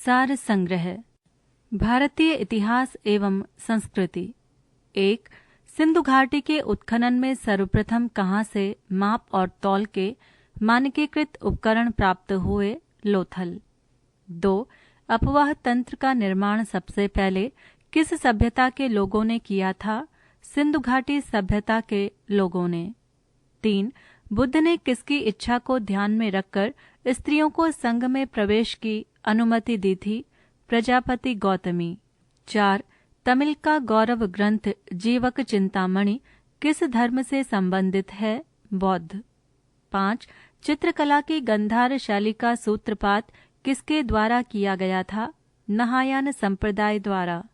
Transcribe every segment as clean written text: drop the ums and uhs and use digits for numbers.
सार संग्रह। भारतीय इतिहास एवं संस्कृति। 1. सिंधु घाटी के उत्खनन में सर्वप्रथम कहाँ से माप और तौल के मानकीकृत उपकरण प्राप्त हुए? लोथल। 2. अपवाह तंत्र का निर्माण सबसे पहले किस सभ्यता के लोगों ने किया था? सिंधु घाटी सभ्यता के लोगों ने। 3. बुद्ध ने किसकी इच्छा को ध्यान में रखकर स्त्रियों को संघ में प्रवेश की अनुमति दी थी? प्रजापति गौतमी। 4. तमिल का गौरव ग्रंथ जीवक चिंतामणि किस धर्म से संबंधित है? बौद्ध। 5. चित्रकला की गंधार शैली का सूत्रपात किसके द्वारा किया गया था? नहायान संप्रदाय द्वारा।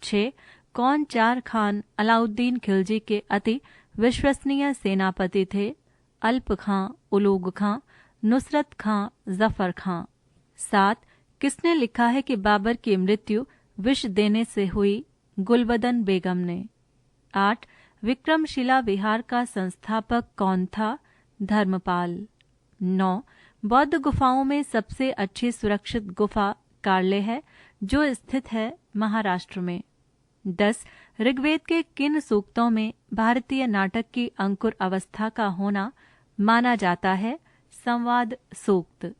6. कौन चार खान अलाउद्दीन खिलजी के अति विश्वसनीय सेनापति थे? अल्प खां, उलूग खां, नुसरत खां, जफर खां। 7. किसने लिखा है कि बाबर की मृत्यु विष देने से हुई? गुलबदन बेगम ने। 8. विक्रमशिला विहार का संस्थापक कौन था? धर्मपाल। 9. बौद्ध गुफाओं में सबसे अच्छी सुरक्षित गुफा कार्ले है, जो स्थित है महाराष्ट्र में। 10. ऋग्वेद के किन सूक्तों में भारतीय नाटक की अंकुर अवस्था का होना माना जाता है? संवाद सूक्त।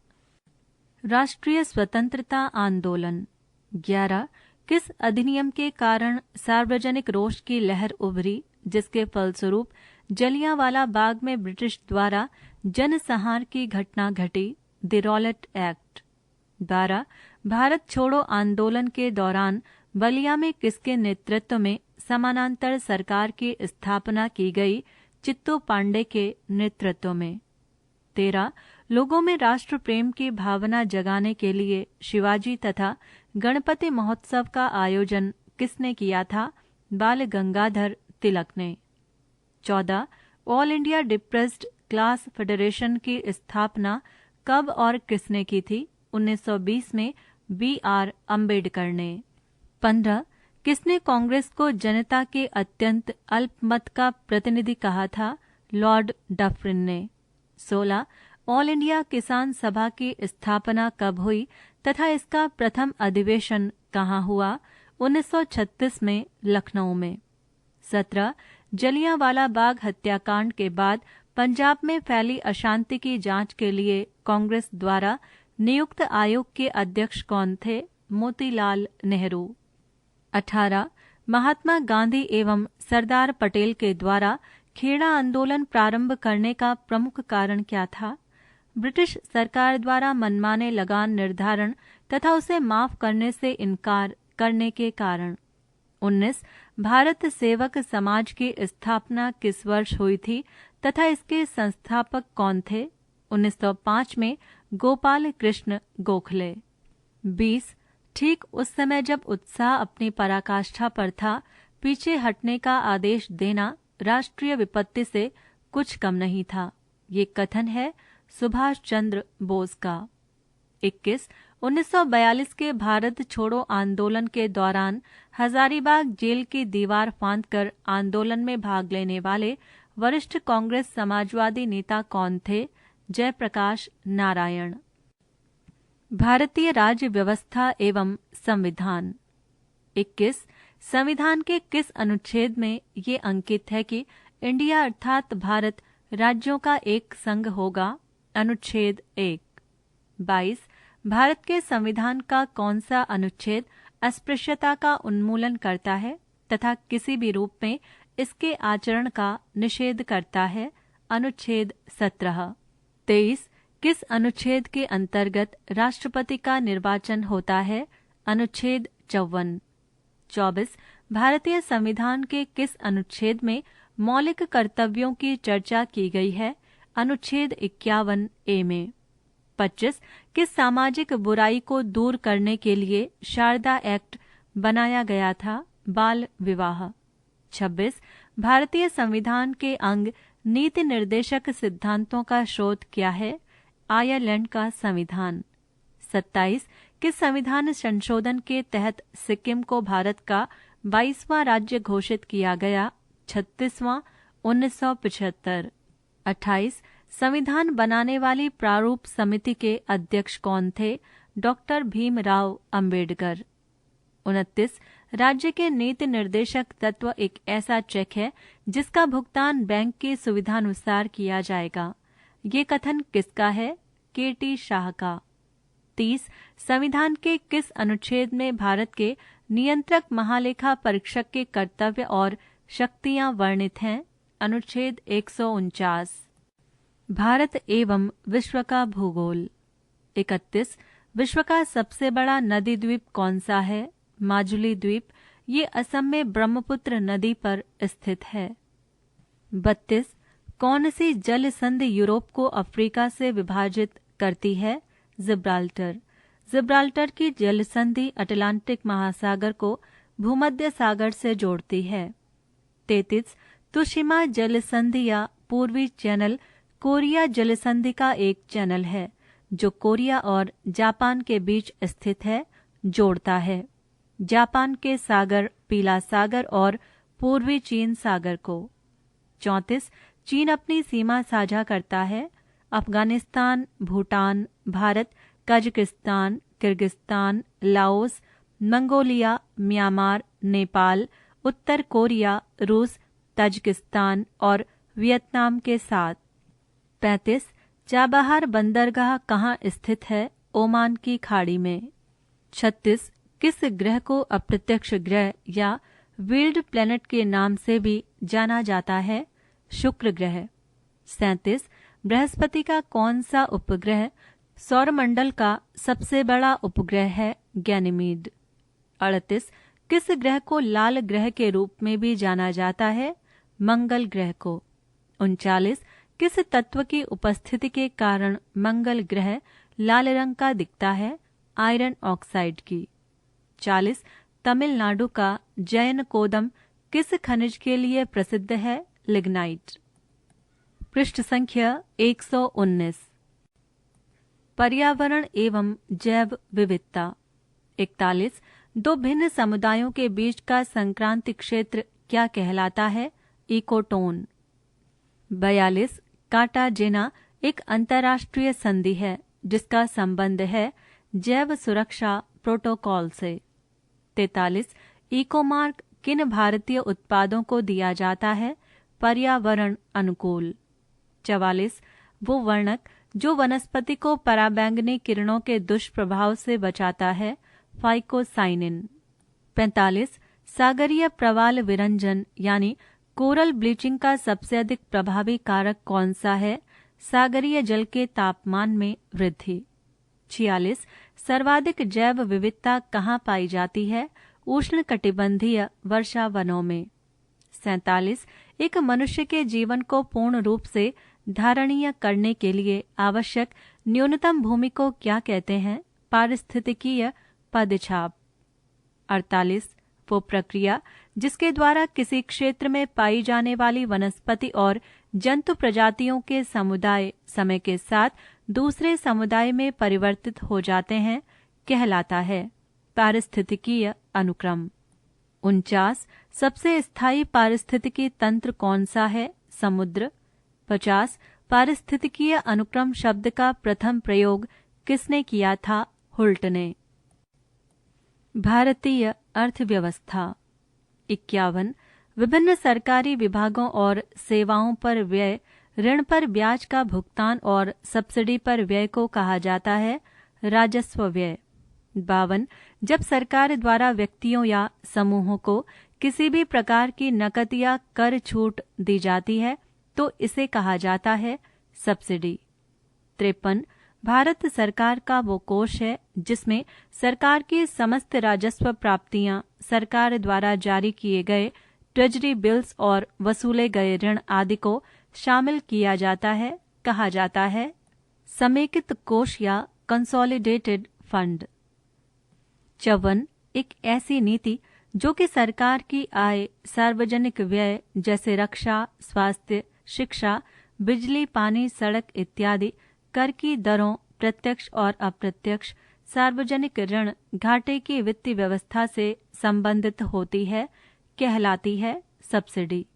राष्ट्रीय स्वतंत्रता आंदोलन। 11. किस अधिनियम के कारण सार्वजनिक रोष की लहर उभरी, जिसके फलस्वरूप जलियांवाला बाग में ब्रिटिश द्वारा जनसंहार की घटना घटी? The Rowlatt act. 12. भारत छोड़ो आंदोलन के दौरान बलिया में किसके नेतृत्व में समानांतर सरकार की स्थापना की गई? चित्तू पांडे के नेतृत्व में। 13. लोगों में राष्ट्र प्रेम की भावना जगाने के लिए शिवाजी तथा गणपति महोत्सव का आयोजन किसने किया था? बाल गंगाधर तिलक ने। 14. All India depressed class federation की स्थापना कब और किसने की थी? 1920 में B.R. अम्बेडकर ने। 15. किसने कांग्रेस को जनता के अत्यंत अल्पमत का प्रतिनिधि कहा था? लॉर्ड डफरिन ने। 16. ऑल इंडिया किसान सभा की स्थापना कब हुई तथा इसका प्रथम अधिवेशन कहाँ हुआ? 1936 में लखनऊ में। 17. जलियांवाला बाग हत्याकांड के बाद पंजाब में फैली अशांति की जांच के लिए कांग्रेस द्वारा नियुक्त आयोग के अध्यक्ष कौन थे? मोतीलाल नेहरू। 18. महात्मा गांधी एवं सरदार पटेल के द्वारा खेड़ा आंदोलन प्रारंभ करने का प्रमुख कारण क्या था? ब्रिटिश सरकार द्वारा मनमाने लगान निर्धारण तथा उसे माफ करने से इनकार करने के कारण। 19. भारत सेवक समाज की स्थापना किस वर्ष हुई थी तथा इसके संस्थापक कौन थे? 1905 में गोपाल कृष्ण गोखले। 20. ठीक उस समय जब उत्साह अपनी पराकाष्ठा पर था, पीछे हटने का आदेश देना राष्ट्रीय विपत्ति से कुछ कम नहीं था। ये कथन है सुभाष चंद्र बोस का। 21. 1942 के भारत छोड़ो आंदोलन के दौरान हजारीबाग जेल की दीवार फांदकर आंदोलन में भाग लेने वाले वरिष्ठ कांग्रेस समाजवादी नेता कौन थे? जयप्रकाश नारायण। भारतीय राज्य व्यवस्था एवं संविधान। 21. संविधान के किस अनुच्छेद में ये अंकित है कि इंडिया अर्थात भारत राज्यों का एक संघ होगा? अनुच्छेद 1। 22. भारत के संविधान का कौन सा अनुच्छेद अस्पृश्यता का उन्मूलन करता है तथा किसी भी रूप में इसके आचरण का निषेध करता है? अनुच्छेद 17। 23. किस अनुच्छेद के अंतर्गत राष्ट्रपति का निर्वाचन होता है? अनुच्छेद 54। 24. भारतीय संविधान के किस अनुच्छेद में मौलिक कर्तव्यों की चर्चा की गई है? अनुच्छेद 51 ए में। 25. किस सामाजिक बुराई को दूर करने के लिए शारदा एक्ट बनाया गया था? बाल विवाह। 26. भारतीय संविधान के अंग नीति निर्देशक सिद्धांतों का स्रोत क्या है? आयरलैंड का संविधान। 27. किस संविधान संशोधन के तहत सिक्किम को भारत का 22वां राज्य घोषित किया गया? 36वां 1975। 28. संविधान बनाने वाली प्रारूप समिति के अध्यक्ष कौन थे? डॉक्टर भीमराव अंबेडकर। 29 राज्य के नीति निर्देशक तत्व एक ऐसा चेक है जिसका भुगतान बैंक की सुविधानुसार किया जाएगा। ये कथन किसका है? के.टी. शाह का। 30 संविधान के किस अनुच्छेद में भारत के नियंत्रक महालेखा परीक्षक के कर्तव्य और शक्तियां वर्णित हैं? अनुच्छेद 149। भारत एवं विश्व का भूगोल। 31 विश्व का सबसे बड़ा नदी द्वीप कौन सा है? माजुली द्वीप। ये असम में ब्रह्मपुत्र नदी पर स्थित है। 32 कौन सी जल संधि यूरोप को अफ्रीका से विभाजित करती है? जिब्राल्टर। जिब्राल्टर की जल संधि अटलांटिक महासागर को भूमध्य सागर से जोड़ती है। 33 तुशिमा जल संधि या पूर्वी चैनल कोरिया जल संधि का एक चैनल है जो कोरिया और जापान के बीच स्थित है, जोड़ता है जापान के सागर पीला सागर और पूर्वी चीन सागर को। 34 चीन अपनी सीमा साझा करता है Afghanistan, Bhutan, Bharat, Kazakhstan, Kyrgyzstan, Laos, Mongolia, Myanmar, Nepal, उत्तर कोरिया, रूस, ताजिकिस्तान और वियतनाम के साथ। 35 चाबहार बंदरगाह कहाँ स्थित है? ओमान की खाड़ी में। 36 किस ग्रह को अप्रत्यक्ष ग्रह या विल्ड प्लैनेट के नाम से भी जाना जाता है? शुक्र ग्रह। 37 बृहस्पति का कौन सा उपग्रह सौरमंडल का सबसे बड़ा उपग्रह है? गैनीमीड। 38 किस ग्रह को लाल ग्रह के रूप में भी जाना जाता है? मंगल ग्रह को। 39 किस तत्व की उपस्थिति के कारण मंगल ग्रह लाल रंग का दिखता है? आयरन ऑक्साइड की। 40 तमिलनाडु का जैन कोदम किस खनिज के लिए प्रसिद्ध है? लिग्नाइट। पृष्ठ संख्या 119। पर्यावरण एवं जैव विविधता। 41 दो भिन्न समुदायों के बीच का संक्रांति क्षेत्र क्या कहलाता है? इकोटोन। 42 कार्टाजेना एक अंतर्राष्ट्रीय संधि है जिसका संबंध है जैव सुरक्षा प्रोटोकॉल से। 43 इकोमार्क किन भारतीय उत्पादों को दिया जाता है? पर्यावरण अनुकूल। 44 वो वर्णक जो वनस्पति को पराबैंगनी किरणों के दुष्प्रभाव से बचाता है, फाइकोसाइनिन। 45 सागरीय प्रवाल विरंजन यानी कोरल ब्लीचिंग का सबसे अधिक प्रभावी कारक कौन सा है? सागरीय जल के तापमान में वृद्धि। 46 सर्वाधिक जैव विविधता कहाँ पाई जाती है? उष्णकटिबंधीय वर्षा वनों में। 47 एक मनुष्य के जीवन को पूर्ण रूप से धारणीय करने के लिए आवश्यक न्यूनतम भूमि को क्या कहते हैं? पारिस्थितिकीय पदछाप। 48 वो प्रक्रिया जिसके द्वारा किसी क्षेत्र में पाई जाने वाली वनस्पति और जंतु प्रजातियों के समुदाय समय के साथ दूसरे समुदाय में परिवर्तित हो जाते हैं, कहलाता है पारिस्थितिकीय अनुक्रम। 49 सबसे स्थायी पारिस्थितिकी तंत्र कौन सा है? समुद्र। 50 पारिस्थितिकीय अनुक्रम शब्द का प्रथम प्रयोग किसने किया था? हुल्ट ने। भारतीय अर्थव्यवस्था। 51 विभिन्न सरकारी विभागों और सेवाओं पर व्यय, ऋण पर ब्याज का भुगतान और सब्सिडी पर व्यय को कहा जाता है राजस्व व्यय। 52 जब सरकार द्वारा व्यक्तियों या समूहों को किसी भी प्रकार की नकद या कर छूट दी जाती है तो इसे कहा जाता है सब्सिडी। 53 भारत सरकार का वो कोष है जिसमें सरकार की समस्त राजस्व प्राप्तियां सरकार द्वारा जारी किए गए ट्रेजरी बिल्स और वसूले गए ऋण आदि को शामिल किया जाता है, कहा जाता है समेकित कोष या कंसोलिडेटेड फंड। 54 एक ऐसी नीति जो कि सरकार की आय, सार्वजनिक व्यय जैसे रक्षा, स्वास्थ्य, शिक्षा, बिजली, पानी, सड़क इत्यादि, कर की दरों, प्रत्यक्ष और अप्रत्यक्ष, सार्वजनिक ऋण, घाटे की वित्तीय व्यवस्था से संबंधित होती है, कहलाती है सब्सिडी।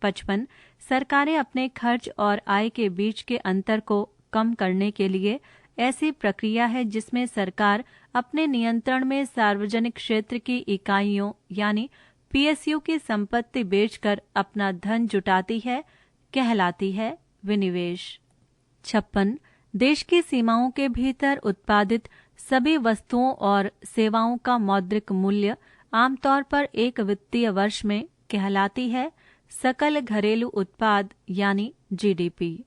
55 सरकारें अपने खर्च और आय के बीच के अंतर को कम करने के लिए ऐसी प्रक्रिया है जिसमें सरकार अपने नियंत्रण में सार्वजनिक क्षेत्र की इकाइयों यानी पीएसयू की संपत्ति बेचकर अपना धन जुटाती है, कहलाती है विनिवेश। 56 देश की सीमाओं के भीतर उत्पादित सभी वस्तुओं और सेवाओं का मौद्रिक मूल्य आमतौर पर एक वित्तीय वर्ष में कहलाती है सकल घरेलू उत्पाद यानी जीडीपी।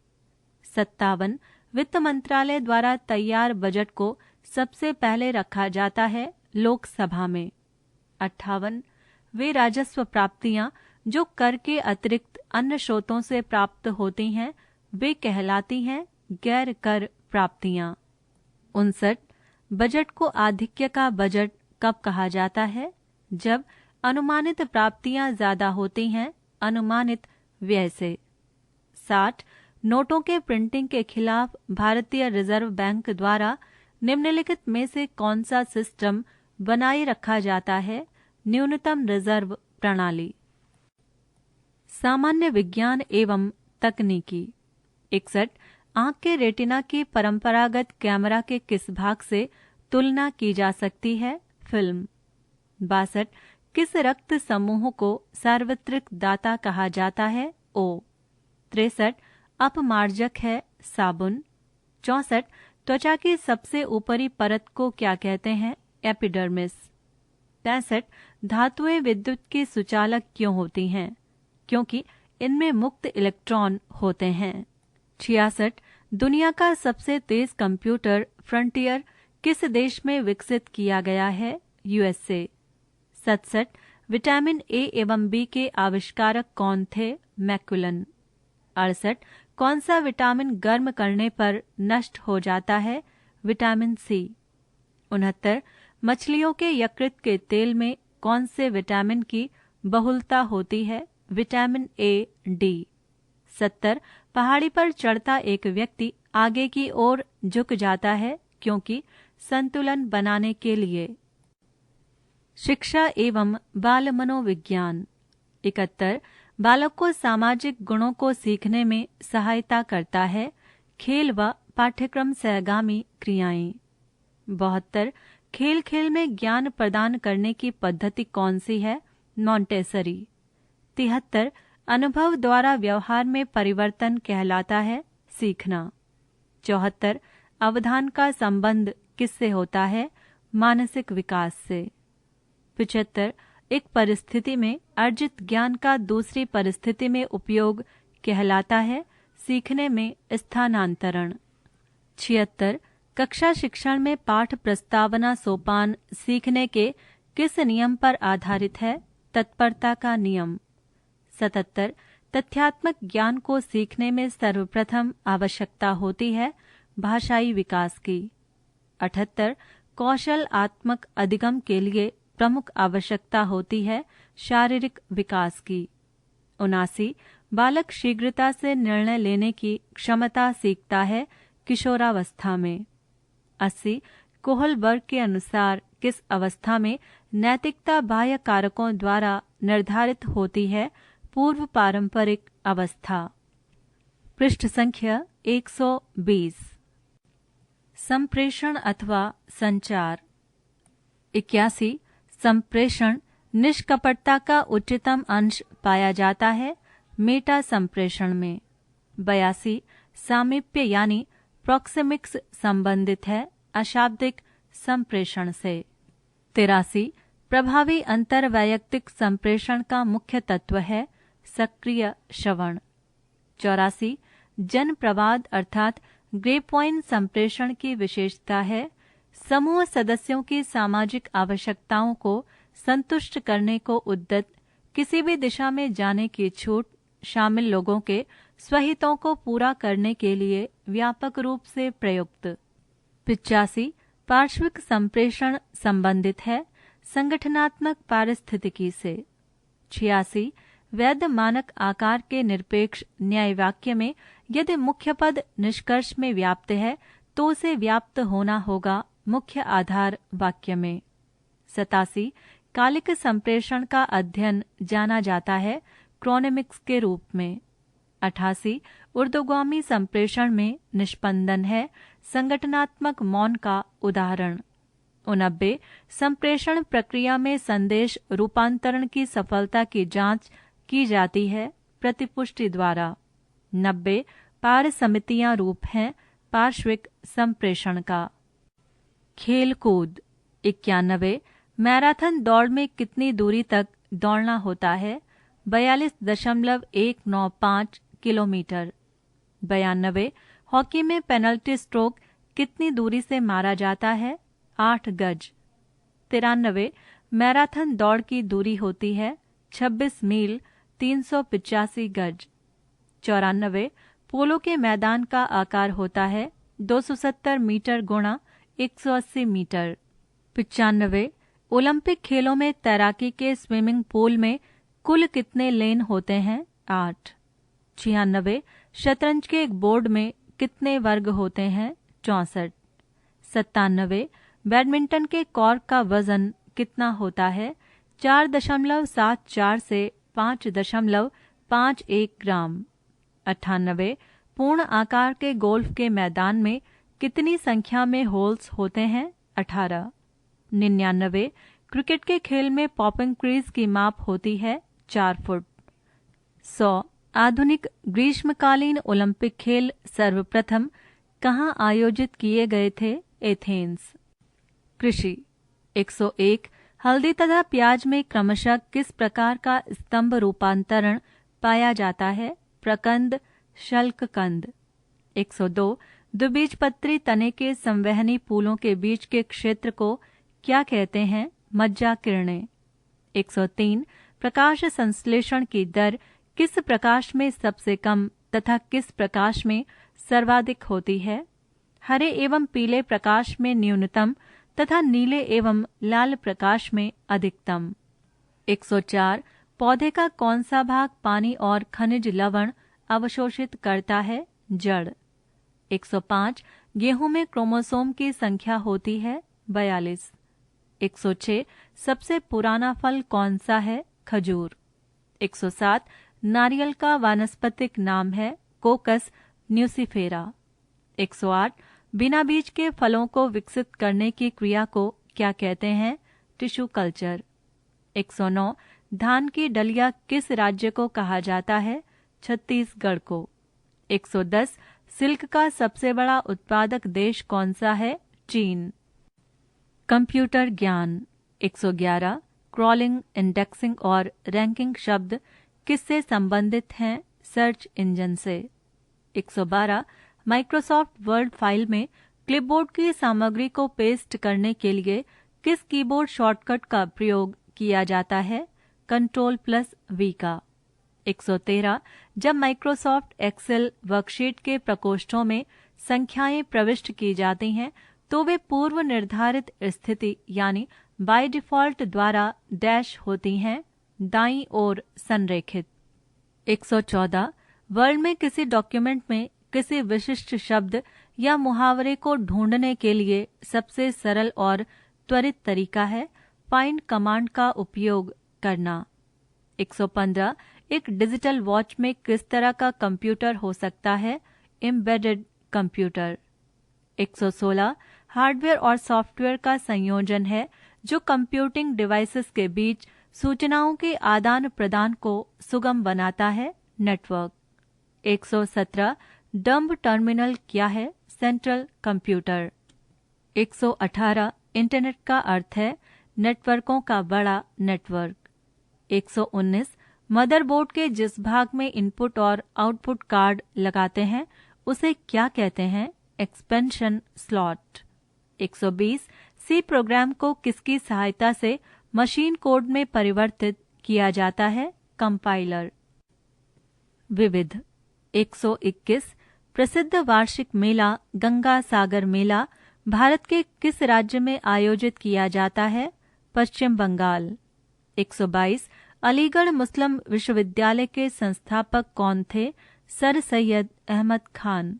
57 वित्त मंत्रालय द्वारा तैयार बजट को सबसे पहले रखा जाता है लोकसभा में। 58 वे राजस्व प्राप्तियां जो कर के अतिरिक्त अन्य स्रोतों से प्राप्त होती हैं वे कहलाती हैं गैर कर प्राप्तियां। 59 बजट को आधिक्य का बजट कब कहा जाता है? जब अनुमानित प्राप्तियां ज्यादा होती हैं अनुमानित व्यय से। 60 नोटों के प्रिंटिंग के खिलाफ भारतीय रिजर्व बैंक द्वारा निम्नलिखित में से कौन सा सिस्टम बनाए रखा जाता है? न्यूनतम रिजर्व प्रणाली। सामान्य विज्ञान एवं तकनीकी। 61 आंख के रेटिना की परंपरागत कैमरा के किस भाग से तुलना की जा सकती है? फिल्म। 62 किस रक्त समूह को सार्वत्रिक दाता कहा जाता है? ओ। 63 अपमार्जक है साबुन। 64 त्वचा की सबसे ऊपरी परत को क्या कहते हैं? एपिडर्मिस। 65 धातुएं विद्युत की सुचालक क्यों होती हैं? क्योंकि इनमें मुक्त इलेक्ट्रॉन होते हैं। 66 दुनिया का सबसे तेज कंप्यूटर फ्रंटियर किस देश में विकसित किया गया है? यूएसए। 67 विटामिन ए एवं बी के आविष्कारक कौन थे? मैकुलन। 68 कौन सा विटामिन गर्म करने पर नष्ट हो जाता है? Vitamin C. 69 मछलियों के यकृत के तेल में कौन से विटामिन की बहुलता होती है? Vitamin A, D. 70 पहाड़ी पर चढ़ता एक व्यक्ति आगे की ओर झुक जाता है क्योंकि संतुलन बनाने के लिए। शिक्षा एवं बाल मनोविज्ञान। 71 बालक को सामाजिक गुणों को सीखने में सहायता करता है खेल व पाठ्यक्रम सहगामी क्रियाएं। 72 खेल खेल में ज्ञान प्रदान करने की पद्धति कौन सी है? मॉन्टेसरी। 73 अनुभव द्वारा व्यवहार में परिवर्तन कहलाता है सीखना। 74 अवधान का संबंध किससे होता है? मानसिक विकास से। 75 एक परिस्थिति में अर्जित ज्ञान का दूसरी परिस्थिति में उपयोग कहलाता है सीखने में स्थानांतरण। 76 कक्षा शिक्षण में पाठ प्रस्तावना सोपान सीखने के किस नियम पर आधारित है? तत्परता का नियम। 77 तथ्यात्मक ज्ञान को सीखने में सर्वप्रथम आवश्यकता होती है भाषाई विकास की। 78 कौशलात्मक अधिगम के लिए प्रमुख आवश्यकता होती है शारीरिक विकास की। 79 बालक शीघ्रता से निर्णय लेने की क्षमता सीखता है किशोरावस्था में। 80 कोहलबर्ग के अनुसार किस अवस्था में नैतिकता बाह्य कारकों द्वारा निर्धारित होती है? पूर्व पारंपरिक अवस्था। पृष्ठ संख्या 120। संप्रेषण अथवा संचार। 81 संप्रेषण निष्कपटता का उच्चतम अंश पाया जाता है मेटा संप्रेषण में। 82 सामीप्य यानी प्रॉक्सिमिक्स संबंधित है अशाब्दिक संप्रेषण से। 83 प्रभावी अंतरवैयक्तिक संप्रेषण का मुख्य तत्व है सक्रिय श्रवण। 84 जन प्रवाद अर्थात ग्रेपवाइन संप्रेषण की विशेषता है समूह सदस्यों की सामाजिक आवश्यकताओं को संतुष्ट करने को उद्यत किसी भी दिशा में जाने की छूट शामिल लोगों के स्वहितों को पूरा करने के लिए व्यापक रूप से प्रयुक्त। 85 पार्श्विक संप्रेषण संबंधित है संगठनात्मक पारिस्थितिकी से। 86 वैध मानक आकार के निरपेक्ष न्याय वाक्य में यदि मुख्य पद निष्कर्ष में व्याप्त है तो उसे व्याप्त होना होगा मुख्य आधार वाक्य में। 87 कालिक संप्रेषण का अध्ययन जाना जाता है क्रोनेमिक्स के रूप में। 88 ऊर्ध्वगामी संप्रेषण में निष्पंदन है संगठनात्मक मौन का उदाहरण। 89 संप्रेषण प्रक्रिया में संदेश रूपांतरण की सफलता की जांच की जाती है प्रतिपुष्टि द्वारा। 90 पार समितियां रूप हैं पार्श्विक संप्रेषण का। खेल कूद। 91 मैराथन दौड़ में कितनी दूरी तक दौड़ना होता है? 42.195 किलोमीटर। 92 हॉकी में पेनल्टी स्ट्रोक कितनी दूरी से मारा जाता है? 8 गज। 93 मैराथन दौड़ की दूरी होती है 26 मील 385 गज। 94 पोलो के मैदान का आकार होता है 270 मीटर गुणा 180 मीटर। 95 ओलंपिक खेलों में तैराकी के स्विमिंग पूल में कुल कितने लेन होते हैं? 8। 96 शतरंज के एक बोर्ड में कितने वर्ग होते हैं? 64। 97 बैडमिंटन के कॉर्क का वजन कितना होता है? 4.74 से 5.51 ग्राम। 98 पूर्ण आकार के गोल्फ के मैदान में कितनी संख्या में होल्स होते हैं? 18। 99 क्रिकेट के खेल में पॉपिंग क्रीज की माप होती है 4 फुट। 100 आधुनिक ग्रीष्मकालीन ओलंपिक खेल सर्वप्रथम कहाँ आयोजित किए गए थे? एथेंस। कृषि। 101 हल्दी तथा प्याज में क्रमशः किस प्रकार का स्तंभ रूपांतरण पाया जाता है? प्रकंद, शल्ककंद। 102 द्विबीजपत्री तने के संवहनी फूलों के बीच के क्षेत्र को क्या कहते हैं? मज्जा किरणें। 103 प्रकाश संश्लेषण की दर किस प्रकाश में सबसे कम तथा किस प्रकाश में सर्वाधिक होती है? हरे एवं पीले प्रकाश में न्यूनतम तथा नीले एवं लाल प्रकाश में अधिकतम। 104 पौधे का कौन सा भाग पानी और खनिज लवण अवशोषित करता है? जड़। 105 गेहूं में क्रोमोसोम की संख्या होती है 42। 106 सबसे पुराना फल कौन सा है? खजूर। 107 नारियल का वानस्पतिक नाम है कोकस न्यूसीफेरा। 108 बिना बीज के फलों को विकसित करने की क्रिया को क्या कहते हैं? Tissue culture. 109 धान की डलिया किस राज्य को कहा जाता है? छत्तीसगढ़ को। 110 सिल्क का सबसे बड़ा उत्पादक देश कौन सा है? चीन। कंप्यूटर ज्ञान। 111 क्रॉलिंग, इंडेक्सिंग और रैंकिंग शब्द किससे संबंधित हैं? सर्च इंजन से। 112 माइक्रोसॉफ्ट वर्ड फाइल में क्लिपबोर्ड की सामग्री को पेस्ट करने के लिए किस कीबोर्ड शॉर्टकट का प्रयोग किया जाता है? Ctrl+V का। 113 जब माइक्रोसॉफ्ट एक्सेल वर्कशीट के प्रकोष्ठों में संख्याएं प्रविष्ट की जाती हैं तो वे पूर्व निर्धारित स्थिति यानी बाय डिफॉल्ट द्वारा डैश होती हैं, दाईं ओर संरेखित। 114 वर्ड में किसी डॉक्यूमेंट में किसी विशिष्ट शब्द या मुहावरे को ढूंढने के लिए सबसे सरल और त्वरित तरीका है फाइंड कमांड का उपयोग करना। 115 एक डिजिटल वॉच में किस तरह का कंप्यूटर हो सकता है? Embedded computer. 116 हार्डवेयर और सॉफ्टवेयर का संयोजन है जो कंप्यूटिंग डिवाइसेस के बीच सूचनाओं के आदान प्रदान को सुगम बनाता है, नेटवर्क। 117 डंब टर्मिनल क्या है? Central computer. 118 इंटरनेट का अर्थ है नेटवर्कों का बड़ा नेटवर्क। 119 मदरबोर्ड के जिस भाग में इनपुट और आउटपुट कार्ड लगाते हैं उसे क्या कहते हैं? Expansion slot. 120 सी प्रोग्राम को किसकी सहायता से मशीन कोड में परिवर्तित किया जाता है? कंपाइलर। विविध। 121 प्रसिद्ध वार्षिक मेला गंगा सागर मेला भारत के किस राज्य में आयोजित किया जाता है? पश्चिम बंगाल। 122 अलीगढ़ मुस्लिम विश्वविद्यालय के संस्थापक कौन थे? सर सैयद अहमद खान।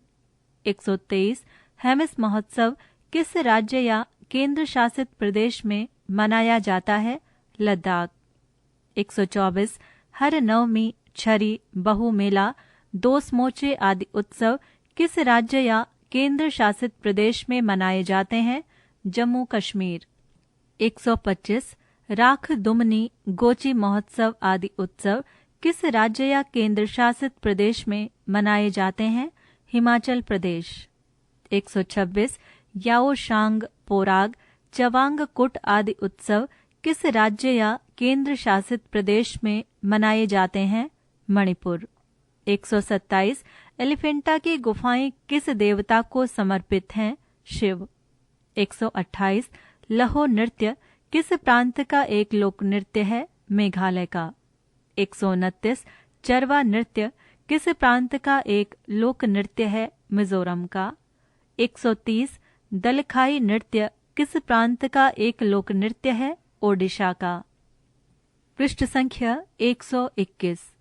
123 हेमिस महोत्सव किस राज्य या केंद्र शासित प्रदेश में मनाया जाता है? लद्दाख। 124 हर नवमी, छरी, बहु मेला, दोस मोचे आदि उत्सव किस राज्य या केंद्र शासित प्रदेश में मनाए जाते हैं? जम्मू कश्मीर। 125 राख दुमनी गोची महोत्सव आदि उत्सव किस राज्य या केंद्र शासित प्रदेश में मनाए जाते हैं? हिमाचल प्रदेश। 126 याओ शांग पोराग चवांग कुट आदि उत्सव किस राज्य या केंद्र शासित प्रदेश में मनाए जाते हैं? मणिपुर। 127 एलिफेंटा की गुफाएं किस देवता को समर्पित हैं? शिव। 128 लहो नृत्य किस प्रांत का एक लोक नृत्य है? मेघालय का। 129 चरवा नृत्य किस प्रांत का एक लोक नृत्य है? मिजोरम का। 130 दलखाई नृत्य किस प्रांत का एक लोक नृत्य है? ओडिशा का। पृष्ठ संख्या 121।